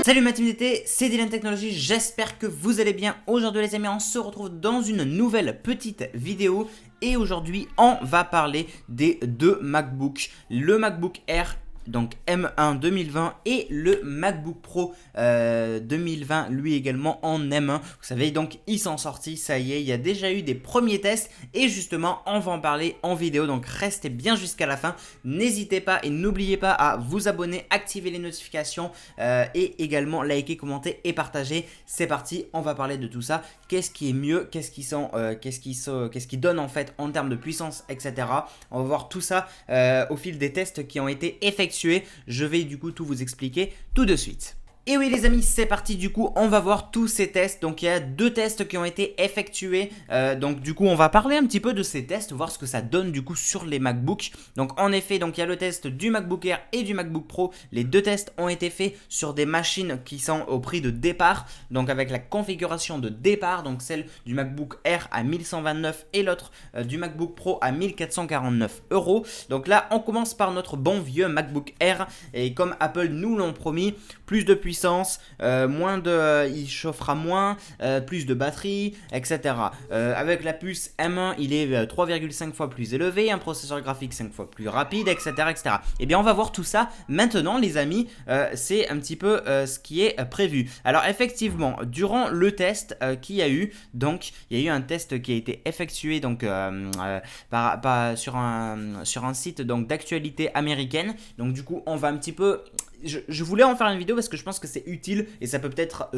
Salut ma team d'été, c'est Dylan Technologies, j'espère que vous allez bien. Aujourd'hui les amis, on se retrouve dans une nouvelle petite vidéo et aujourd'hui on va parler des deux MacBooks, le MacBook Air donc M1 2020 et le MacBook Pro 2020 lui également en M1. Vous savez donc ils sont sortis, ça y est, il y a déjà eu des premiers tests et justement on va en parler en vidéo, donc restez bien jusqu'à la fin. N'hésitez pas et n'oubliez pas à vous abonner, activer les notifications et également liker, commenter et partager. C'est parti, on va parler de tout ça. Qu'est-ce qui est mieux, qu'est-ce qui donne en fait en termes de puissance, etc. On va voir tout ça au fil des tests qui ont été effectués. Je vais du coup tout vous expliquer tout de suite. Et oui les amis, c'est parti, du coup on va voir tous ces tests. Donc il y a deux tests qui ont été effectués, donc du coup on va parler un petit peu de ces tests, voir ce que ça donne du coup sur les MacBooks. Donc en effet, donc il y a le test du MacBook Air et du MacBook Pro. Les deux tests ont été faits sur des machines qui sont au prix de départ, donc avec la configuration de départ, donc celle du MacBook Air à 1129 et l'autre du MacBook Pro à 1449 €. Donc là on commence par notre bon vieux MacBook Air, et comme Apple nous l'ont promis, plus de puissance, il chauffera moins, plus de batterie, etc. Avec la puce M1, il est 3,5 fois plus élevé, un processeur graphique 5 fois plus rapide, etc., etc. Et bien on va voir tout ça maintenant les amis, c'est un petit peu ce qui est prévu. Alors effectivement, durant le test qu'il y a eu, donc il y a eu un test qui a été effectué donc sur un site donc d'actualité américaine. Donc du coup on va un petit peu... Je voulais en faire une vidéo parce que je pense que c'est utile et ça peut peut-être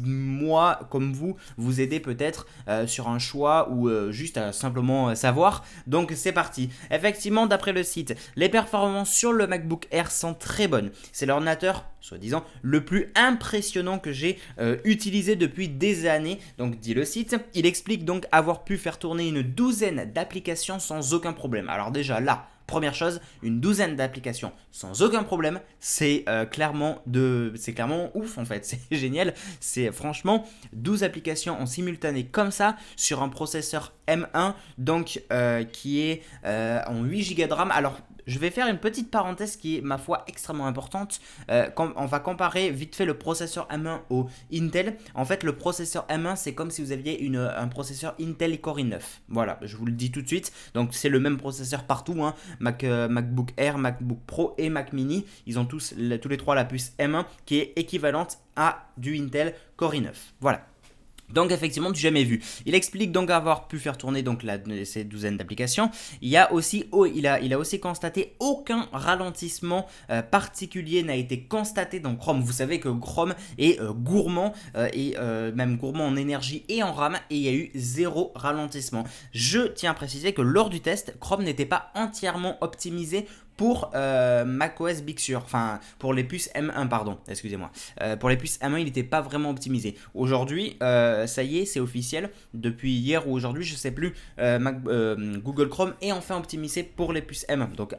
moi comme vous aider peut-être sur un choix ou juste à simplement savoir. Donc c'est parti. Effectivement, d'après le site, les performances sur le MacBook Air sont très bonnes. C'est l'ordinateur soi-disant le plus impressionnant que j'ai utilisé depuis des années, donc dit le site. Il explique donc avoir pu faire tourner une douzaine d'applications sans aucun problème. Alors déjà là, première chose, une douzaine d'applications sans aucun problème, c'est clairement ouf en fait, c'est génial. C'est franchement 12 applications en simultané comme ça sur un processeur M1 donc qui est en 8 Go de RAM. Alors je vais faire une petite parenthèse qui est ma foi extrêmement importante. Quand on va comparer vite fait le processeur M1 au Intel. En fait le processeur M1 c'est comme si vous aviez un processeur Intel Core i9. Voilà, je vous le dis tout de suite. Donc c'est le même processeur partout, hein. MacBook Air, MacBook Pro et Mac Mini. Ils ont tous les trois la puce M1 qui est équivalente à du Intel Core i9. Voilà. Donc effectivement du jamais vu. Il explique donc avoir pu faire tourner donc ces douzaines d'applications. Il a aussi constaté aucun ralentissement particulier n'a été constaté dans Chrome. Vous savez que Chrome est gourmand et même gourmand en énergie et en RAM, et il y a eu zéro ralentissement. Je tiens à préciser que lors du test, Chrome n'était pas entièrement optimisé pour macOS Big Sur, enfin pour les puces M1 pardon, excusez-moi. Pour les puces M1 il n'était pas vraiment optimisé. Aujourd'hui ça y est, c'est officiel, depuis hier ou aujourd'hui je sais plus, Google Chrome est enfin optimisé pour les puces M1. Donc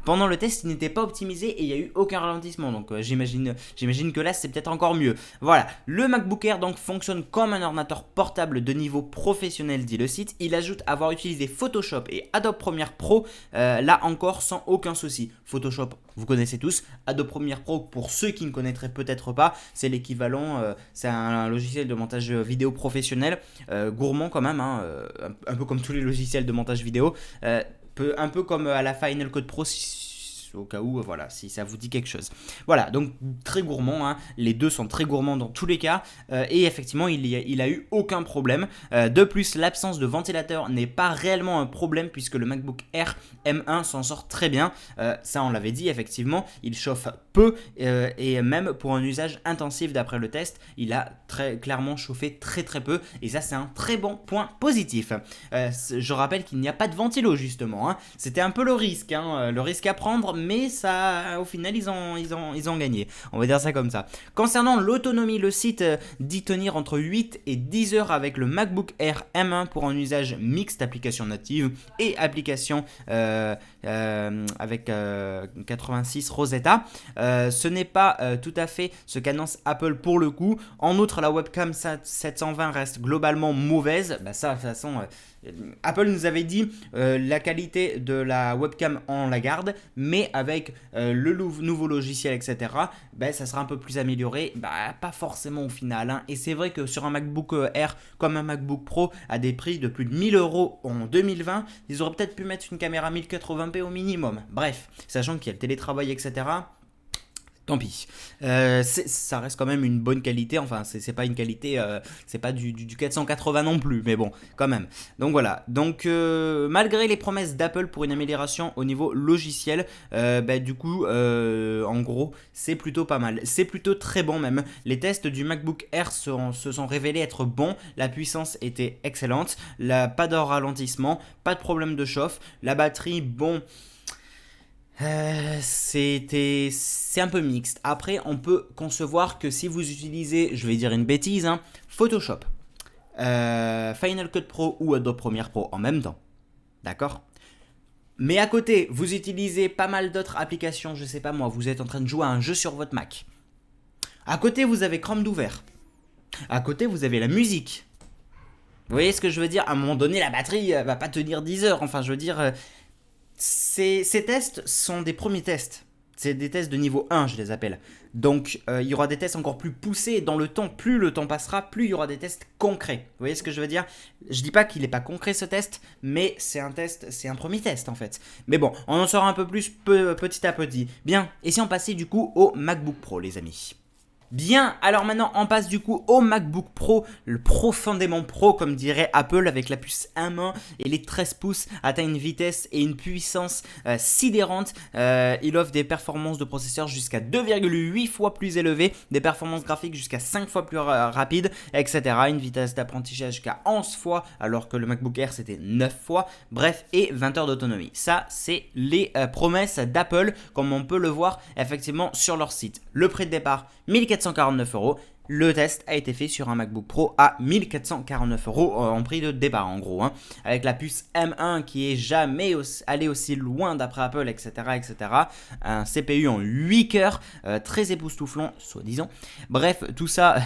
pendant le test il n'était pas optimisé et il n'y a eu aucun ralentissement, donc j'imagine que là c'est peut-être encore mieux. Voilà, le MacBook Air donc fonctionne comme un ordinateur portable de niveau professionnel dit le site. Il ajoute avoir utilisé Photoshop et Adobe Premiere Pro là encore sans aucun souci. Photoshop, vous connaissez tous. Adobe Premiere Pro, pour ceux qui ne connaîtraient peut-être pas, c'est l'équivalent, c'est un logiciel de montage vidéo professionnel, gourmand quand même, hein, un peu comme tous les logiciels de montage vidéo, un peu comme à la Final Cut Pro, au cas où, voilà, si ça vous dit quelque chose. Voilà, donc très gourmand, hein. Les deux sont très gourmands dans tous les cas, et effectivement il a eu aucun problème. De plus, l'absence de ventilateur n'est pas réellement un problème puisque le MacBook Air M1 s'en sort très bien. Ça on l'avait dit, effectivement il chauffe peu, et même pour un usage intensif d'après le test il a très clairement chauffé très peu, et ça c'est un très bon point positif. Je rappelle qu'il n'y a pas de ventilo justement, hein. C'était un peu le risque à prendre, mais ça, au final, ils ont gagné. On va dire ça comme ça. Concernant l'autonomie, le site dit tenir entre 8 et 10 heures avec le MacBook Air M1 pour un usage mixte, application native et application avec 86 Rosetta. Ce n'est pas tout à fait ce qu'annonce Apple pour le coup. En outre, la webcam 720 reste globalement mauvaise. Bah ça, de toute façon, Apple nous avait dit la qualité de la webcam on la garde, mais avec le nouveau logiciel, etc., ben, ça sera un peu plus amélioré. Bah, pas forcément au final, hein. Et c'est vrai que sur un MacBook Air comme un MacBook Pro à des prix de plus de 1000 euros en 2020, ils auraient peut-être pu mettre une caméra 1080p au minimum. Bref, sachant qu'il y a le télétravail, etc. Tant pis. Ça reste quand même une bonne qualité. Enfin, c'est pas une qualité, c'est pas du 480 non plus, mais bon, quand même. Donc voilà. Donc malgré les promesses d'Apple pour une amélioration au niveau logiciel, du coup, en gros, c'est plutôt pas mal. C'est plutôt très bon même. Les tests du MacBook Air se sont révélés être bons. La puissance était excellente. Pas de ralentissement, pas de problème de chauffe. La batterie, bon. C'est un peu mixte. Après, on peut concevoir que si vous utilisez, je vais dire une bêtise, hein, Photoshop, Final Cut Pro ou Adobe Premiere Pro en même temps, d'accord? Mais à côté, vous utilisez pas mal d'autres applications, je sais pas moi, vous êtes en train de jouer à un jeu sur votre Mac. À côté, vous avez Chrome d'ouvert. À côté, vous avez la musique. Vous voyez ce que je veux dire? À un moment donné, la batterie va pas tenir 10 heures. Enfin, je veux dire... Ces tests sont des premiers tests. C'est des tests de niveau 1, je les appelle. Donc, il y aura des tests encore plus poussés dans le temps. Plus le temps passera, plus il y aura des tests concrets. Vous voyez ce que je veux dire? Je dis pas qu'il n'est pas concret ce test, mais c'est un test, c'est un premier test en fait. Mais bon, on en saura un peu plus petit à petit. Bien, et si on passait du coup au MacBook Pro, les amis? Bien, alors maintenant on passe du coup au MacBook Pro, le profondément pro comme dirait Apple, avec la puce M1 et les 13 pouces, atteint une vitesse et une puissance sidérante. Il offre des performances de processeur jusqu'à 2,8 fois plus élevées, des performances graphiques jusqu'à 5 fois plus rapides, etc. Une vitesse d'apprentissage jusqu'à 11 fois alors que le MacBook Air c'était 9 fois, bref, et 20 heures d'autonomie. Ça c'est les promesses d'Apple comme on peut le voir effectivement sur leur site. Le prix de départ 1449 euros. Le test a été fait sur un MacBook Pro à 1449 euros en prix de départ en gros, hein, avec la puce M1 qui est jamais allé aussi loin d'après Apple, etc., etc. Un CPU en 8 cœurs, très époustouflant, soi-disant. Bref, tout ça,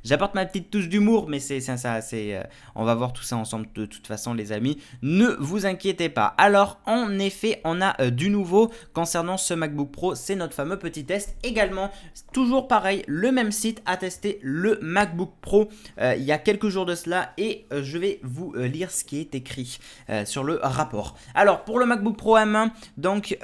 j'apporte ma petite touche d'humour, mais on va voir tout ça ensemble de toute façon, les amis. Ne vous inquiétez pas. Alors, en effet, on a du nouveau concernant ce MacBook Pro. C'est notre fameux petit test. Également, toujours pareil, le même site a testé le MacBook Pro il y a quelques jours de cela et je vais vous lire ce qui est écrit sur le rapport. Alors pour le MacBook Pro M1, donc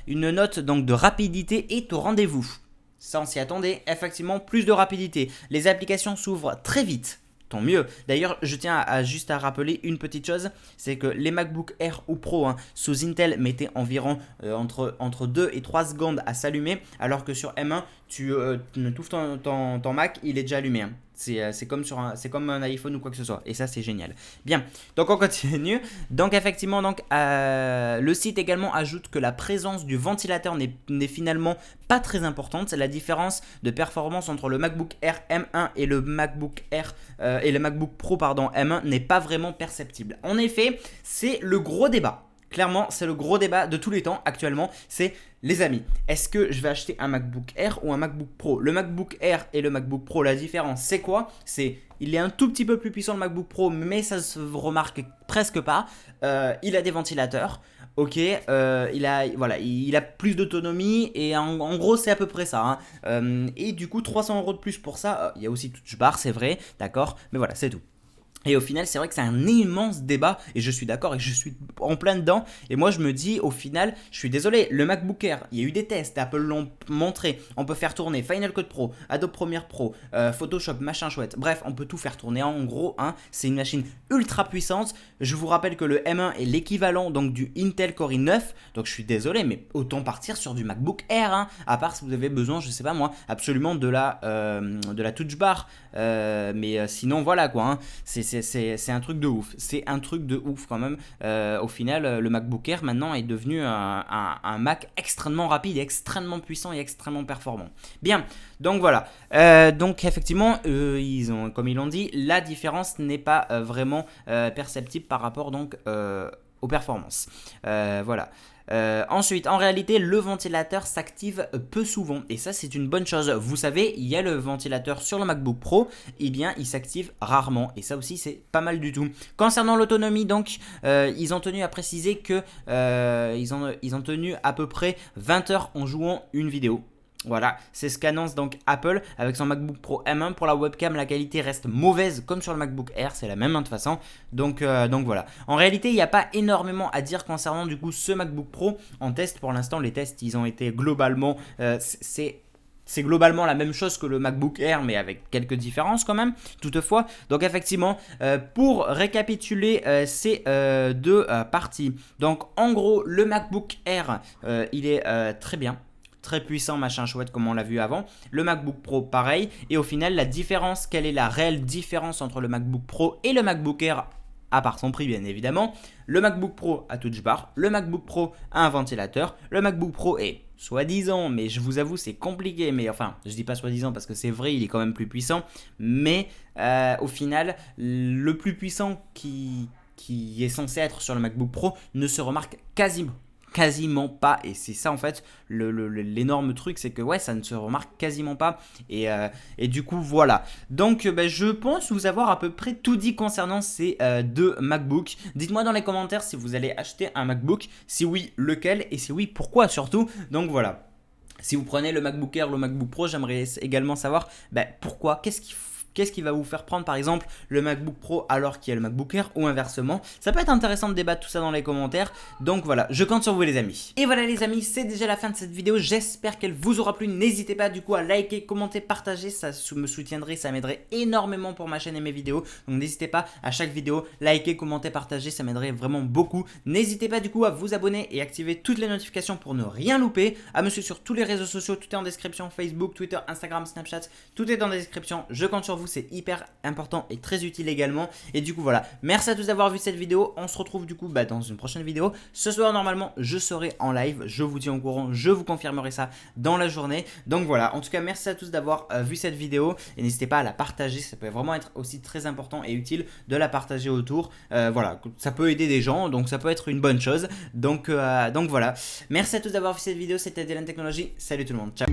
une note donc de rapidité est au rendez-vous. Ça on s'y attendait, effectivement plus de rapidité. Les applications s'ouvrent très vite. Tant mieux. D'ailleurs, je tiens juste à rappeler une petite chose, c'est que les MacBook Air ou Pro sous Intel mettaient environ entre 2 et 3 secondes à s'allumer, alors que sur M1, tu ouvres ton Mac, il est déjà allumé. Hein. C'est comme un iPhone ou quoi que ce soit. Et ça, c'est génial. Bien, donc on continue. Donc effectivement, le site également ajoute que la présence du ventilateur n'est finalement pas très importante. La différence de performance entre le MacBook Air M1 et le MacBook Air et le MacBook Pro M1 n'est pas vraiment perceptible. En effet, c'est le gros débat. Clairement, c'est le gros débat de tous les temps actuellement. C'est, les amis, est-ce que je vais acheter un MacBook Air ou un MacBook Pro? Le MacBook Air et le MacBook Pro, la différence, c'est quoi? Il est un tout petit peu plus puissant le MacBook Pro, mais ça se remarque presque pas. Il a des ventilateurs. Ok, il a plus d'autonomie et en gros c'est à peu près ça. Hein. Et du coup 300 euros de plus pour ça. Il y a aussi Touch Bar, c'est vrai, d'accord, mais voilà, c'est tout. Et au final, c'est vrai que c'est un immense débat et je suis d'accord et je suis en plein dedans. Et moi, je me dis, au final, je suis désolé, le MacBook Air, il y a eu des tests, Apple l'ont montré. On peut faire tourner Final Cut Pro, Adobe Premiere Pro, Photoshop, machin chouette. Bref, on peut tout faire tourner. En gros, hein, c'est une machine ultra puissante. Je vous rappelle que le M1 est l'équivalent donc du Intel Core i9. Donc, je suis désolé, mais autant partir sur du MacBook Air. Hein, à part si vous avez besoin, je sais pas moi, absolument de la Touch Bar. Mais sinon, voilà quoi. Hein, c'est un truc de ouf. C'est un truc de ouf quand même. Au final, le MacBook Air maintenant est devenu un Mac extrêmement rapide, extrêmement puissant et extrêmement performant. Bien, donc voilà. Donc effectivement, comme ils l'ont dit, la différence n'est pas vraiment perceptible par rapport donc aux performances. Voilà. Ensuite, en réalité, le ventilateur s'active peu souvent et ça c'est une bonne chose. Vous savez, il y a le ventilateur sur le MacBook Pro, et bien il s'active rarement et ça aussi c'est pas mal du tout. Concernant l'autonomie, donc ils ont tenu à préciser que ils ont tenu à peu près 20 heures en jouant une vidéo. Voilà, c'est ce qu'annonce donc Apple avec son MacBook Pro M1. Pour la webcam, la qualité reste mauvaise comme sur le MacBook Air, c'est la même de toute façon. Donc voilà. En réalité, il n'y a pas énormément à dire concernant du coup ce MacBook Pro en test. Pour l'instant, les tests, ils ont été globalement, c'est globalement la même chose que le MacBook Air, mais avec quelques différences quand même, toutefois. Donc effectivement, pour récapituler ces deux parties. Donc en gros, le MacBook Air, il est très bien. Très puissant, machin chouette comme on l'a vu avant. Le MacBook Pro pareil. Et au final, la différence, quelle est la réelle différence entre le MacBook Pro et le MacBook Air, à part son prix bien évidemment? Le MacBook Pro a touch bar, le MacBook Pro a un ventilateur, le MacBook Pro est soi-disant, mais je vous avoue c'est compliqué, mais enfin je dis pas soi-disant parce que c'est vrai, il est quand même plus puissant, mais au final le plus puissant qui est censé être sur le MacBook Pro ne se remarque quasiment pas, et c'est ça en fait l'énorme truc, c'est que ouais, ça ne se remarque quasiment pas, et du coup voilà. Donc je pense vous avoir à peu près tout dit concernant ces deux MacBooks. Dites-moi dans les commentaires si vous allez acheter un MacBook, si oui lequel, et si oui pourquoi surtout. Donc voilà, si vous prenez le MacBook Air, le MacBook Pro, j'aimerais également savoir pourquoi, qu'est-ce qui va vous faire prendre par exemple le MacBook Pro alors qu'il y a le MacBook Air, ou inversement. Ça peut être intéressant de débattre tout ça dans les commentaires. Donc voilà, je compte sur vous les amis. Et voilà les amis, c'est déjà la fin de cette vidéo. J'espère qu'elle vous aura plu. N'hésitez pas du coup à liker, commenter, partager. Ça me soutiendrait, ça m'aiderait énormément pour ma chaîne et mes vidéos. Donc n'hésitez pas à chaque vidéo, liker, commenter, partager. Ça m'aiderait vraiment beaucoup. N'hésitez pas du coup à vous abonner et activer toutes les notifications pour ne rien louper. À me suivre sur tous les réseaux sociaux. Tout est en description. Facebook, Twitter, Instagram, Snapchat. Tout est dans la description. Je compte sur vous. C'est hyper important et très utile également. Et du coup voilà, merci à tous d'avoir vu cette vidéo. On se retrouve du coup dans une prochaine vidéo. Ce soir normalement je serai en live, je vous tiens au courant, je vous confirmerai ça dans la journée. Donc voilà, en tout cas merci à tous d'avoir vu cette vidéo, et n'hésitez pas à la partager. Ça peut vraiment être aussi très important et utile de la partager autour. Voilà, ça peut aider des gens, donc ça peut être une bonne chose. Donc voilà, merci à tous d'avoir vu cette vidéo. C'était Dylan Technologies, salut tout le monde, ciao.